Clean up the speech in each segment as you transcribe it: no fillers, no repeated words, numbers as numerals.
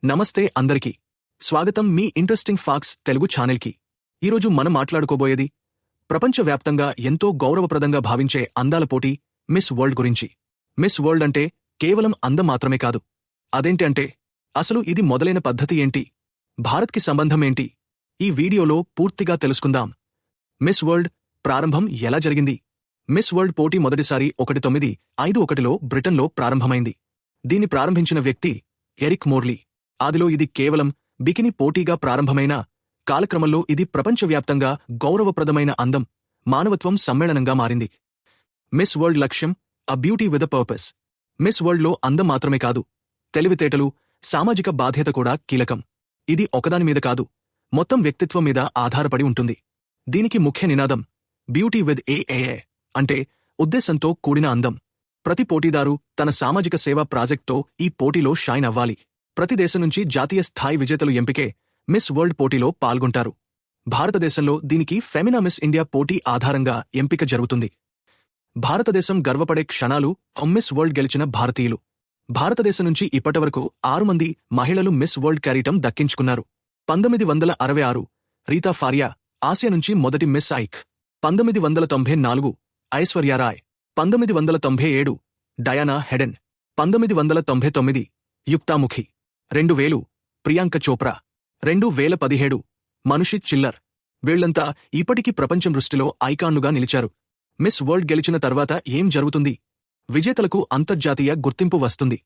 నమస్తే అందరికీ స్వాగతం మీ ఇంట్రెస్టింగ్ ఫాక్స్ తెలుగు ఛానల్కి. ఈరోజు మనం మాట్లాడుకోబోయేది ప్రపంచవ్యాప్తంగా ఎంతో గౌరవప్రదంగా భావించే అందాల పోటీ మిస్ వరల్డ్ గురించి. మిస్ వరల్డ్ అంటే కేవలం అందం మాత్రమే కాదు. అదేంటి అంటే అసలు ఇది మొదలైన పద్ధతి ఏంటి, భారత్కి సంబంధం ఏంటి, ఈ వీడియోలో పూర్తిగా తెలుసుకుందాం. మిస్ వరల్డ్ ప్రారంభం ఎలా జరిగింది? మిస్ వరల్డ్ పోటీ మొదటిసారి 1951లో బ్రిటన్లో ప్రారంభమైంది. దీన్ని ప్రారంభించిన వ్యక్తి ఎరిక్ మోర్లీ. ఆదిలో ఇది కేవలం బికినీ పోటీగా ప్రారంభమైన కాలక్రమంలో ఇది ప్రపంచవ్యాప్తంగా గౌరవప్రదమైన అందం, మానవత్వం సమ్మేళనంగా మారింది. మిస్ వరల్డ్ లక్ష్యం a beauty with a purpose. Miss వరల్డ్లో అందం మాత్రమే కాదు, తెలివితేటలు, సామాజిక బాధ్యత కూడా కీలకం. ఇది ఒకదానిమీద కాదు, మొత్తం వ్యక్తిత్వం మీద ఆధారపడి ఉంటుంది. దీనికి ముఖ్య నినాదం బ్యూటీ విత్ ఏఏఏ అంటే ఉద్దేశంతో కూడిన అందం. ప్రతి పోటీదారు తన సామాజిక సేవా ప్రాజెక్ట్తో ఈ పోటీలో షైన్ అవ్వాలి. ప్రతి దేశం నుంచి జాతీయ స్థాయి విజేతలు ఎంపికే మిస్ వరల్డ్ పోటీలో పాల్గొంటారు. భారతదేశంలో దీనికి ఫెమినా మిస్ ఇండియా పోటీ ఆధారంగా ఎంపిక జరుగుతుంది. భారతదేశం గర్వపడే క్షణాలు. మిస్ వరల్డ్ గెలిచిన భారతీయులు. భారతదేశం నుంచి ఇప్పటివరకు 6 మంది మహిళలు మిస్ వరల్డ్ కిరీటం దక్కించుకున్నారు. 1966 రీతా ఫారియా, ఆసియా నుంచి మొదటి మిస్ ఐక్. 1994 ఐశ్వర్యారాయ్. 1997 డయానా హెడెన్. 1999 యుక్తాముఖి. 2000 ప్రియాంక చోప్రా. 2017 మనుషి చిల్లర్. వీళ్లంతా ఇప్పటికీ ప్రపంచం దృష్టిలో ఐకాన్లుగా నిలిచారు. మిస్ వరల్డ్ గెలిచిన తర్వాత ఏం జరుగుతుంది? విజేతలకు అంతర్జాతీయ గుర్తింపు వస్తుంది.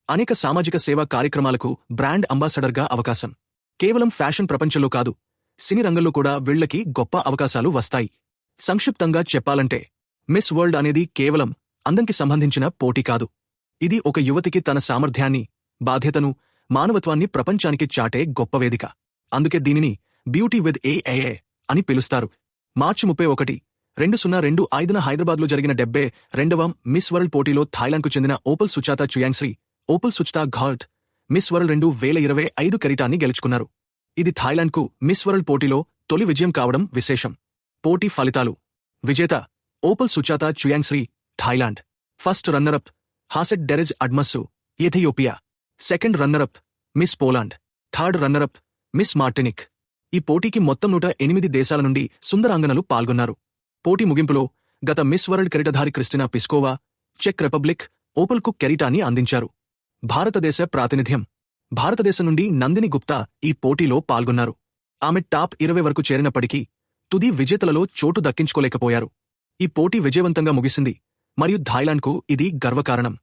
అనేక సామాజిక సేవా కార్యక్రమాలకు బ్రాండ్ అంబాసడర్గా అవకాశం. కేవలం ఫ్యాషన్ ప్రపంచంలో కాదు, సినీ రంగంలో కూడా వీళ్లకి గొప్ప అవకాశాలు వస్తాయి. సంక్షిప్తంగా చెప్పాలంటే మిస్ వరల్డ్ అనేది కేవలం అందంకి సంబంధించిన పోటీ కాదు. ఇది ఒక యువతికి తన సామర్థ్యాన్ని, బాధ్యతను, మానవత్వాన్ని ప్రపంచానికి చాటే గొప్ప వేదిక. అందుకే దీనిని బ్యూటీ విత్ ఏఏఏ అని పిలుస్తారు. మార్చి 31, 2025న హైదరాబాద్లో జరిగిన 72వ మిస్ వరల్డ్ పోటీలో థాయిలాండ్కు చెందిన Opal Suchata Chuangsri, Opal Suchata ఘాట్ మిస్ వరల్డ్ 2025 కిరీటాన్ని గెలుచుకున్నారు. ఇది థాయిలాండ్కు మిస్ వరల్డ్ పోటీలో తొలి విజయం కావడం విశేషం. పోటీ ఫలితాలు. విజేత Opal Suchata Chuangsri, Thailand. First runner up Hasset Dereje Admassu, Ethiopia. Second runner up Miss Poland. Third runner up Miss Martinique. ఈ పోటీకి మొత్తం 108 దేశాల నుండి సుందరాంగనలు పాల్గొన్నారు. పోటీ ముగింపులో గత మిస్ వరల్డ్ కిరీటధారి క్రిస్టినా పిస్కోవా, చెక్ రిపబ్లిక్, ఓపల్కు కిరీటాన్ని అందించారు. భారతదేశ ప్రాతినిధ్యం. భారతదేశం నుండి నందిని గుప్తా ఈ పోటీలో పాల్గొన్నారు. ఆమె టాప్ 20 వరకు చేరినప్పటికీ తుది విజేతలలో చోటు దక్కించుకోలేకపోయారు. ఈ పోటీ విజయవంతంగా ముగిసింది మరియు థాయిలాండ్కు ఇది గర్వకారణం.